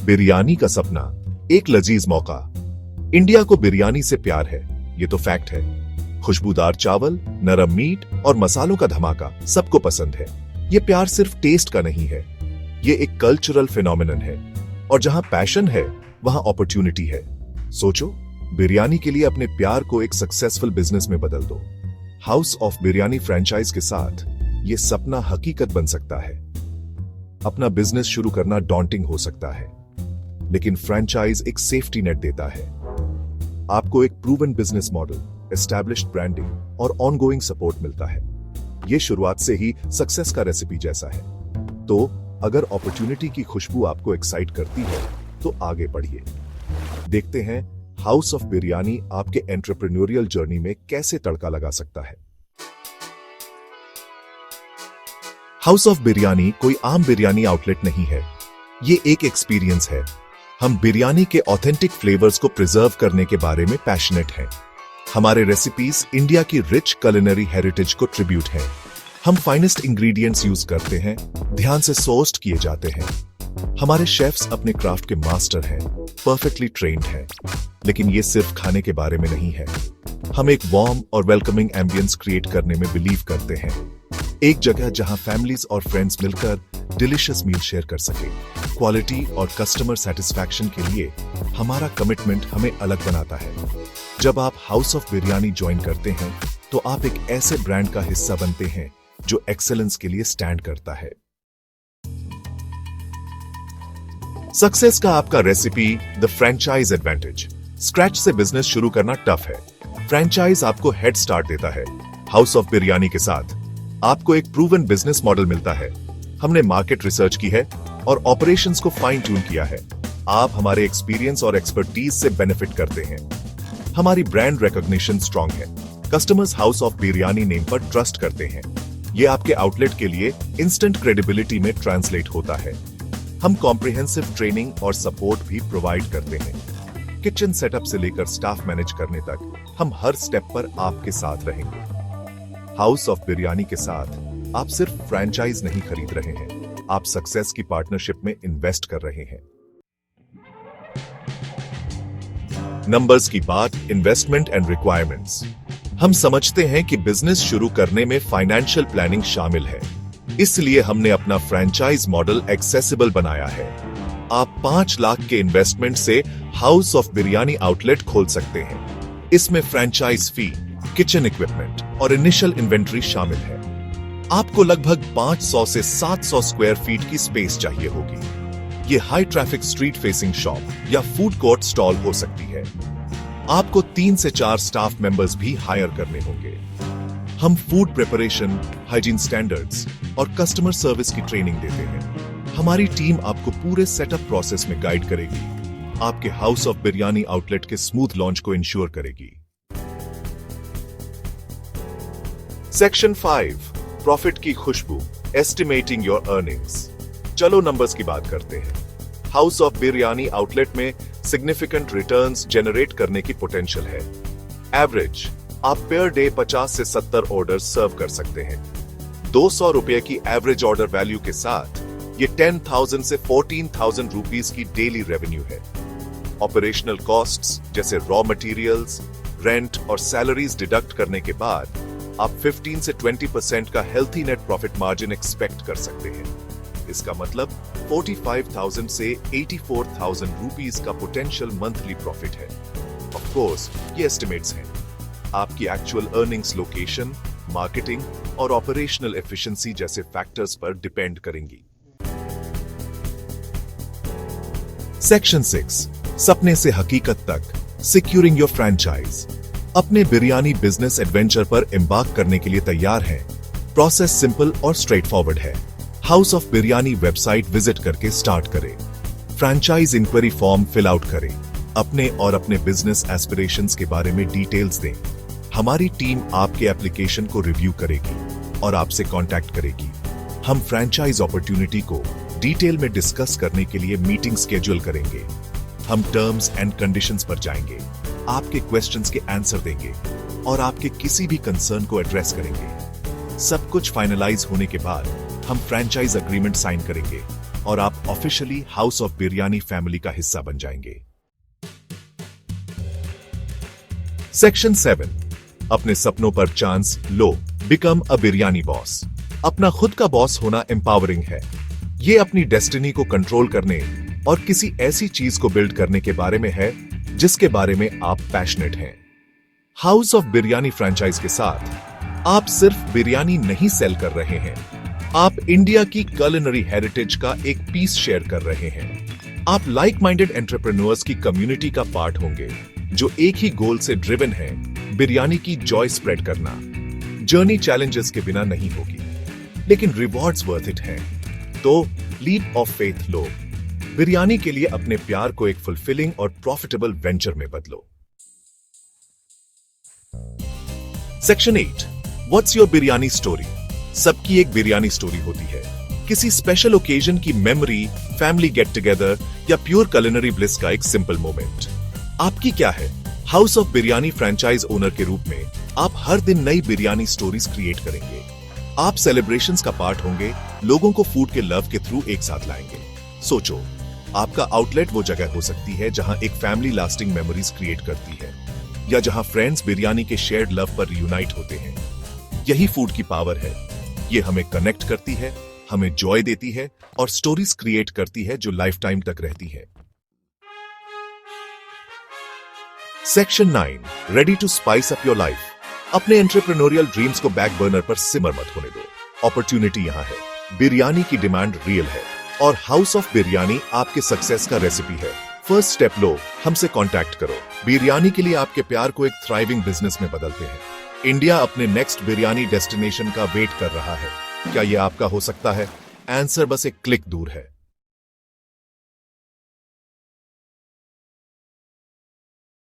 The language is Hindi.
बिरयानी का सपना, एक लजीज मौका। इंडिया को बिरयानी से प्यार है, ये तो फैक्ट है। खुशबूदार चावल, नरम मीट और मसालों का धमाका सबको पसंद है। ये प्यार सिर्फ टेस्ट का नहीं है, ये एक कल्चरल फिनोमिनन है। और जहां पैशन है वहां अपॉर्चुनिटी है। सोचो, बिरयानी के लिए अपने प्यार को एक सक्सेसफुल बिजनेस में बदल दो। हाउस ऑफ बिरयानी फ्रेंचाइज के साथ ये सपना हकीकत बन सकता है। अपना बिजनेस शुरू करना डॉन्टिंग हो सकता है, लेकिन फ्रेंचाइज एक सेफ्टी नेट देता है। आपको एक proven business model, established branding और ऑनगोइंग सपोर्ट मिलता है। यह शुरुआत से ही सक्सेस का रेसिपी जैसा है। तो अगर अपॉर्चुनिटी की खुशबू आपको एक्साइट करती है तो आगे बढ़िए। देखते हैं हाउस ऑफ बिरयानी आपके एंटरप्रेन्योरियल जर्नी में कैसे तड़का लगा सकता है। हाउस ऑफ बिरयानी कोई आम बिरयानी आउटलेट नहीं है, ये एक एक्सपीरियंस है। हम बिरयानी के ऑथेंटिक फ्लेवर्स को प्रिजर्व करने के बारे में पैशनेट हैं। हमारे रेसिपीज इंडिया की रिच कुलिनरी हेरिटेज को ट्रिब्यूट हैं। हम फाइनेस्ट इंग्रेडिएंट्स यूज करते हैं, ध्यान से सोर्स्ड किए जाते हैं। हमारे शेफ्स अपने क्राफ्ट के मास्टर हैं, परफेक्टली ट्रेन्ड हैं। लेकिन ये सिर्फ खाने के बारे में नहीं है। हम एक वार्म और वेलकमिंग एम्बियंस क्रिएट करने में बिलीव करते हैं। एक जगह जहां फैमिलीज और फ्रेंड्स मिलकर डिलिशियस मील शेयर कर सके। क्वालिटी और कस्टमर सेटिस्फैक्शन के लिए हमारा कमिटमेंट हमें अलग बनाता है। जब आप हाउस ऑफ बिरयानी ज्वाइन करते हैं तो आप एक ऐसे ब्रांड का हिस्सा बनते हैं जो एक्सेलेंस के लिए स्टैंड करता है। सक्सेस का आपका recipe, the franchise advantage. Scratch से बिजनेस शुरू करना टफ है, फ्रेंचाइज आपको हेड स्टार्ट देता है। हाउस ऑफ बिरयानी के साथ आपको एक प्रूवन बिजनेस मॉडल मिलता है। हमने मार्केट रिसर्च की है और ऑपरेशंस को फाइन ट्यून किया है। आप हमारे एक्सपीरियंस और एक्सपर्टीज से बेनिफिट करते हैं। हमारी ब्रांड रिकॉग्निशन स्ट्रांग है। Customers house of biryani name पर ट्रस्ट करते हैं। यह आपके आउटलेट के लिए इंस्टेंट क्रेडिबिलिटी में ट्रांसलेट होता है। हम कॉम्प्रिहेंसिव ट्रेनिंग और सपोर्ट भी प्रोवाइड करते हैं। किचन सेटअप से लेकर स्टाफ मैनेज करने तक हम हर स्टेप पर आपके साथ रहेंगे। हाउस ऑफ बिरयानी के साथ आप सिर्फ फ्रेंचाइज नहीं खरीद रहे हैं, आप सक्सेस की पार्टनरशिप में इन्वेस्ट कर रहे हैं। नंबर्स की बात, इन्वेस्टमेंट एंड रिक्वायरमेंट्स। हम समझते हैं कि बिजनेस शुरू करने में फाइनेंशियल प्लानिंग शामिल है, इसलिए हमने अपना फ्रेंचाइज मॉडल एक्सेसिबल बनाया है। आप 5 लाख के इन्वेस्टमेंट से हाउस ऑफ बिरयानी आउटलेट खोल सकते हैं। इसमें फ्रेंचाइज फी, किचन इक्विपमेंट और इनिशियल इन्वेंट्री शामिल है। आपको लगभग 500 से 700 स्क्वायर फीट की स्पेस चाहिए होगी। ये high traffic street facing shop या फूड कोर्ट स्टॉल हो सकती है। आपको 3 से 4 स्टाफ मेंबर्स भी हायर करने होंगे। हम फूड प्रिपरेशन, हाइजीन स्टैंडर्ड्स और कस्टमर सर्विस की ट्रेनिंग देते हैं। हमारी टीम आपको पूरे सेटअप प्रोसेस में गाइड करेगी, आपके हाउस ऑफ बिरयानी आउटलेट के स्मूथ लॉन्च को इंश्योर करेगी। सेक्शन 5, प्रॉफिट की खुशबू, एस्टिमेटिंग योर अर्निंग्स। चलो नंबर्स की बात करते हैं। हाउस ऑफ बिरयानी आउटलेट में सिग्निफिकेंट रिटर्न्स जनरेट करने की पोटेंशियल है। एवरेज आप पर डे 50 से 70 ऑर्डर सर्व कर सकते हैं। 200 रुपए की एवरेज ऑर्डर वैल्यू के साथ ये 10,000 से 14,000 रुपीस की डेली रेवेन्यू है। ऑपरेशनल कॉस्ट्स जैसे रॉ मटेरियल्स, रेंट और सैलरीज डिडक्ट करने के बाद आप 15 से 20% का healthy net profit margin expect कर सकते हैं। इसका मतलब 45,000 से 84,000 रुपीस का पोटेंशियल मंथली प्रॉफिट है। ऑफ कोर्स ये एस्टिमेट्स हैं। आपकी एक्चुअल अर्निंग्स लोकेशन, मार्केटिंग और ऑपरेशनल एफिशिएंसी जैसे फैक्टर्स पर डिपेंड करेंगी। सेक्शन 6, सपने से हकीकत तक, सिक्योरिंग योर फ्रेंचाइज। अपने बिरयानी बिजनेस एडवेंचर पर एम्बार्क करने के लिए तैयार हैं। प्रोसेस सिंपल और स्ट्रेट फॉरवर्ड है। House of biryani website visit करके स्टार्ट करें। Franchise inquiry form fill out करें। अपने और अपने बिजनेस एस्पिरेशंस के बारे में डिटेल्स दें। हमारी टीम आपके एप्लीकेशन को रिव्यू करेगी और आपसे कांटेक्ट करेगी। हम फ्रेंचाइज अपॉर्चुनिटी को डिटेल में डिस्कस करने के लिए मीटिंग शेड्यूल करेंगे। हम टर्म्स एंड कंडीशंस पर जाएंगे, आपके क्वेश्चंस के आंसर देंगे और आपके किसी भी कंसर्न को एड्रेस करेंगे। सब कुछ फाइनलाइज होने के बाद हम फ्रैंचाइज एग्रीमेंट साइन करेंगे और आप officially house of biryani family का हिस्सा बन जाएंगे। सेक्शन 7, अपने सपनों पर chance low, become a biryani boss. अपना खुद का बॉस होना एम्पावरिंग है। ये अपनी डेस्टिनी को कंट्रोल करने और किसी ऐसी चीज को बिल्ड करने के बारे में है जिसके बारे में आप पैशनेट हैं। हाउस ऑफ बिरयानी फ्रैंचाइज के साथ आप सिर्फ बिरयानी नहीं सेल कर रहे हैं, आप इंडिया की कुलिनरी हेरिटेज का एक पीस शेयर कर रहे हैं। आप लाइक माइंडेड एंटरप्रेन्योर्स की कम्युनिटी का पार्ट होंगे जो एक ही गोल से ड्रिवन है, बिरयानी की जॉय स्प्रेड करना। जर्नी चैलेंजेस के बिना नहीं होगी, लेकिन रिवॉर्ड्स वर्थ इट हैं। तो लीप ऑफ फेथ लो, बिरयानी के लिए अपने प्यार को एक फुलफिलिंग और प्रॉफिटेबल वेंचर में बदलो। Section 8, what's your biryani story. सबकी एक बिरयानी स्टोरी होती है, किसी स्पेशल ओकेजन की मेमोरी, फैमिली गेट टुगेदर या प्योर कुलिनरी ब्लिस का एक सिंपल मोमेंट। आपकी क्या है? House of biryani franchise owner के रूप में आप हर दिन नई बिरयानी स्टोरीज क्रिएट करेंगे। आप सेलिब्रेशंस का पार्ट होंगे, लोगों को फूड के लव के थ्रू एक साथ लाएंगे। सोचो, आपका आउटलेट वो जगह हो सकती है जहां एक फैमिली लास्टिंग मेमोरीज क्रिएट करती है, या जहां फ्रेंड्स बिरयानी के शेयर्ड लव पर यूनाइट होते हैं। यही फूड की पावर है। ये हमें कनेक्ट करती है, हमें जॉय देती है और स्टोरीज क्रिएट करती है जो लाइफ टाइम तक रहती है। Section 9, ready to spice up your life. अपने एंटरप्रेन्योरियल ड्रीम्स को बैक बर्नर पर सिमर मत होने दो। अपॉर्चुनिटी यहां है, बिरयानी की डिमांड रियल है और हाउस ऑफ बिरयानी आपके सक्सेस का रेसिपी है। फर्स्ट स्टेप लो, हमसे कांटेक्ट करो। बिरयानी के लिए आपके प्यार को एक थ्राइविंग बिजनेस में बदलते हैं। इंडिया अपने नेक्स्ट बिरयानी डेस्टिनेशन का वेट कर रहा है। क्या यह आपका हो सकता है? आंसर बस एक क्लिक दूर है।